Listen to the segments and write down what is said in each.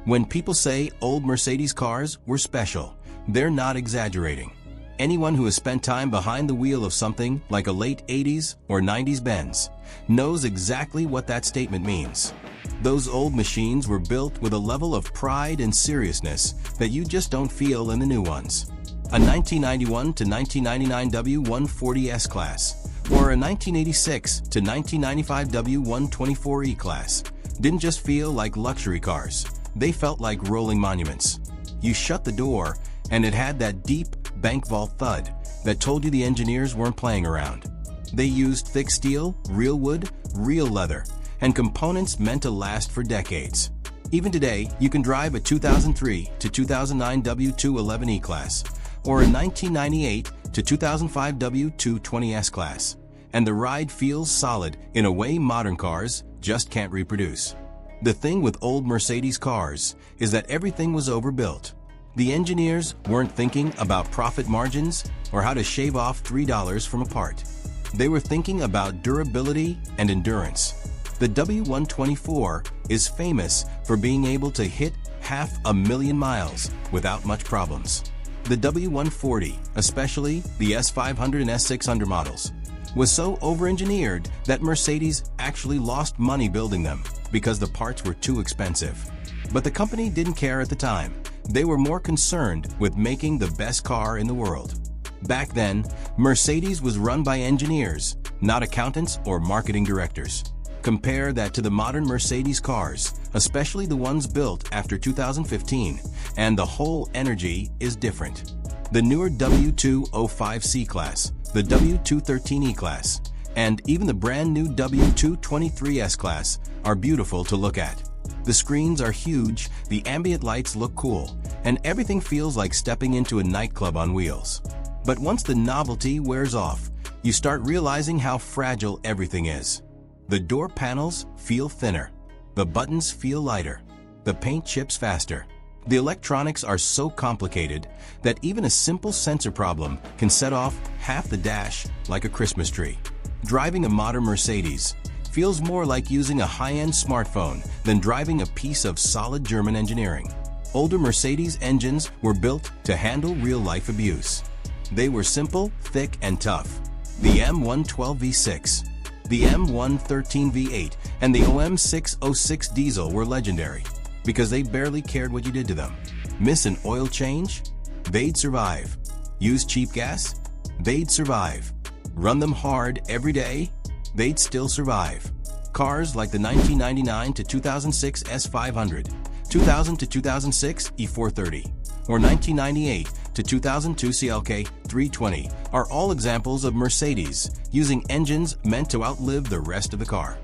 When people say old Mercedes cars were special, they're not exaggerating. Anyone who has spent time behind the wheel of something like a late 80s or 90s Benz knows exactly what that statement means. Those old machines were built with a level of pride and seriousness that you just don't feel in the new ones. A 1991 to 1999 W140 S-Class or a 1986 to 1995 W124 E-Class didn't just feel like luxury cars, they felt like rolling monuments. You shut the door and it had that deep bank vault thud that told you the engineers weren't playing around. They used thick steel, real wood, real leather, and components meant to last for decades. Even today, you can drive a 2003 to 2009 W211 E-Class or a 1998 to 2005 W220 S-Class, and the ride feels solid in a way modern cars just can't reproduce. The thing with old Mercedes cars is that everything was overbuilt. The engineers weren't thinking about profit margins or how to shave off $3 from a part. They were thinking about durability and endurance. The W124 is famous for being able to hit 500,000 miles without much problems. The W140, especially the S500 and S600 models, was so over-engineered that Mercedes actually lost money building them because the parts were too expensive. But the company didn't care at the time. They were more concerned with making the best car in the world. Back then, Mercedes was run by engineers, not accountants or marketing directors. Compare that to the modern Mercedes cars, especially the ones built after 2015, and the whole energy is different. The newer W205 E-Class, the W213 E-Class, and even the brand new W220 S-Class are beautiful to look at. The screens are huge, the ambient lights look cool, and everything feels like stepping into a nightclub on wheels. But once the novelty wears off, you start realizing how fragile everything is. The door panels feel thinner, the buttons feel lighter, the paint chips faster. The electronics are so complicated that even a simple sensor problem can set off half the dash like a Christmas tree. Driving a modern Mercedes feels more like using a high-end smartphone than driving a piece of solid German engineering. Older Mercedes engines were built to handle real-life abuse. They were simple, thick, and tough. The M112 V6, the M113 V8, and the OM606 diesel were legendary because they barely cared what you did to them. Miss an oil change? They'd survive. Use cheap gas? They'd survive. Run them hard every day? They'd still survive. Cars like the 1999 to 2006 S500, 2000 to 2006 E430, or 1998 to 2002 CLK 320 are all examples of Mercedes using engines meant to outlive the rest of the car.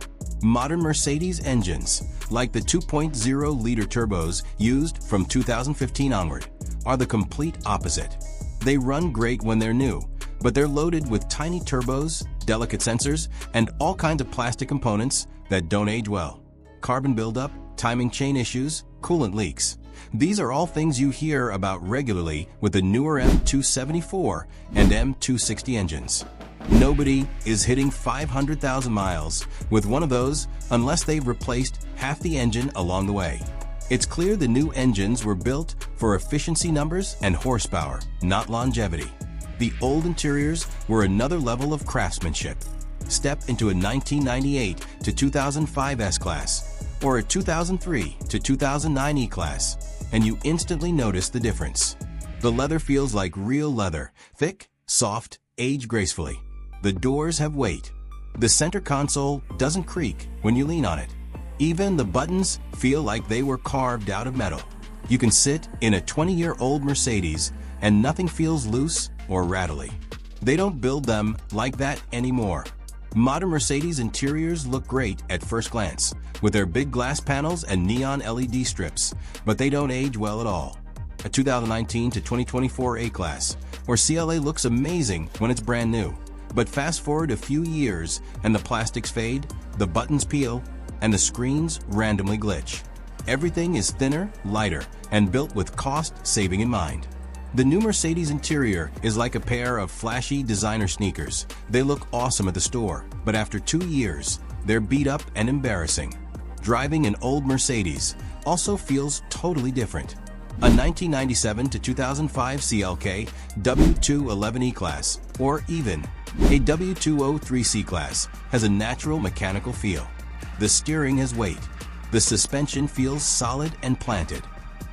Modern Mercedes engines, like the 2.0-liter turbos used from 2015 onward, are the complete opposite. They run great when they're new, but they're loaded with tiny turbos, delicate sensors, and all kinds of plastic components that don't age well. Carbon buildup, timing chain issues, coolant leaks. These are all things you hear about regularly with the newer M274 and M260 engines. Nobody is hitting 500,000 miles with one of those unless they've replaced half the engine along the way. It's clear the new engines were built for efficiency numbers and horsepower, not longevity. The old interiors were another level of craftsmanship. Step into a 1998 to 2005 S-Class or a 2003 to 2009 E-Class, and you instantly notice the difference. The leather feels like real leather, thick, soft, aged gracefully. The doors have weight. The center console doesn't creak when you lean on it. Even the buttons feel like they were carved out of metal. You can sit in a 20-year-old Mercedes and nothing feels loose or rattly. They don't build them like that anymore. Modern Mercedes interiors look great at first glance, with their big glass panels and neon LED strips, but they don't age well at all. A 2019 to 2024 A-Class or CLA looks amazing when it's brand new, but fast forward a few years and the plastics fade, the buttons peel, and the screens randomly glitch. Everything is thinner, lighter, and built with cost saving in mind. The new Mercedes interior is like a pair of flashy designer sneakers. They look awesome at the store, but after 2 years, they're beat up and embarrassing. driving an old Mercedes also feels totally different. A 1997 to 2005 CLK W211 E-Class, or even a W203 C-Class, has a natural mechanical feel. The steering has weight. The suspension feels solid and planted.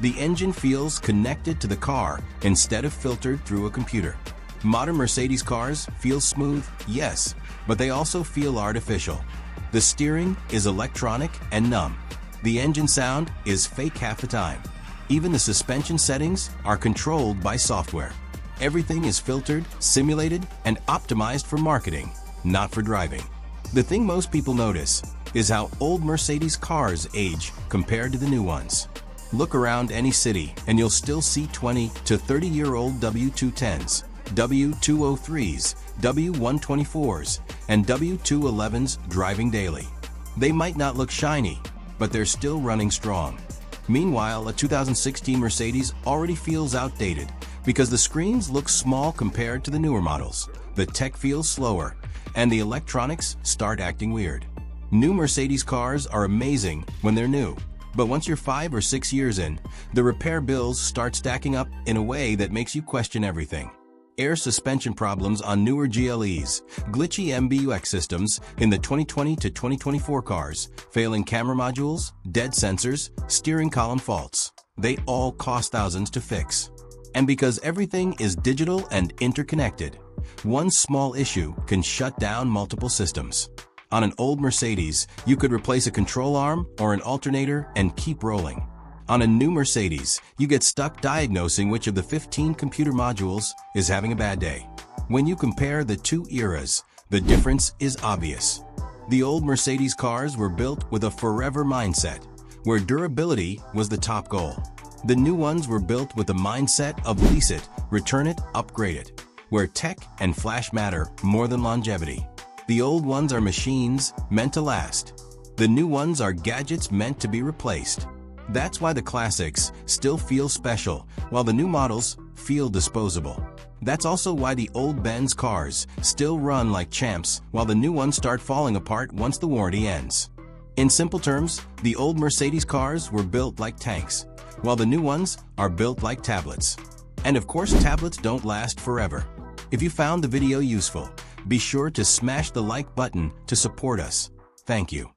The engine feels connected to the car instead of filtered through a computer. Modern Mercedes cars feel smooth, yes, but they also feel artificial. The steering is electronic and numb. The engine sound is fake half the time. Even the suspension settings are controlled by software. Everything is filtered, simulated, and optimized for marketing, not for driving. The thing most people notice is how old Mercedes cars age compared to the new ones. Look around any city and you'll still see 20 to 30-year-old W210s, W203s, W124s, and W211s driving daily. They might not look shiny, but they're still running strong. Meanwhile, a 2016 Mercedes already feels outdated because the screens look small compared to the newer models, the tech feels slower, and the electronics start acting weird. New Mercedes cars are amazing when they're new, but once you're 5 or 6 years in, the repair bills start stacking up in a way that makes you question everything. Air suspension problems on newer GLEs, glitchy MBUX systems in the 2020 to 2024 cars, failing camera modules, dead sensors, steering column faults. They all cost thousands to fix. And because everything is digital and interconnected, one small issue can shut down multiple systems. On an old Mercedes, you could replace a control arm or an alternator and keep rolling. On a new Mercedes, you get stuck diagnosing which of the 15 computer modules is having a bad day. When you compare the two eras, the difference is obvious. The old Mercedes cars were built with a forever mindset, where durability was the top goal. The new ones were built with the mindset of lease it, return it, upgrade it, where tech and flash matter more than longevity. The old ones are machines meant to last. The new ones are gadgets meant to be replaced. That's why the classics still feel special, while the new models feel disposable. That's also why the old Benz cars still run like champs, while the new ones start falling apart once the warranty ends. In simple terms, the old Mercedes cars were built like tanks, while the new ones are built like tablets. And of course, tablets don't last forever. If you found the video useful, be sure to smash the like button to support us. Thank you.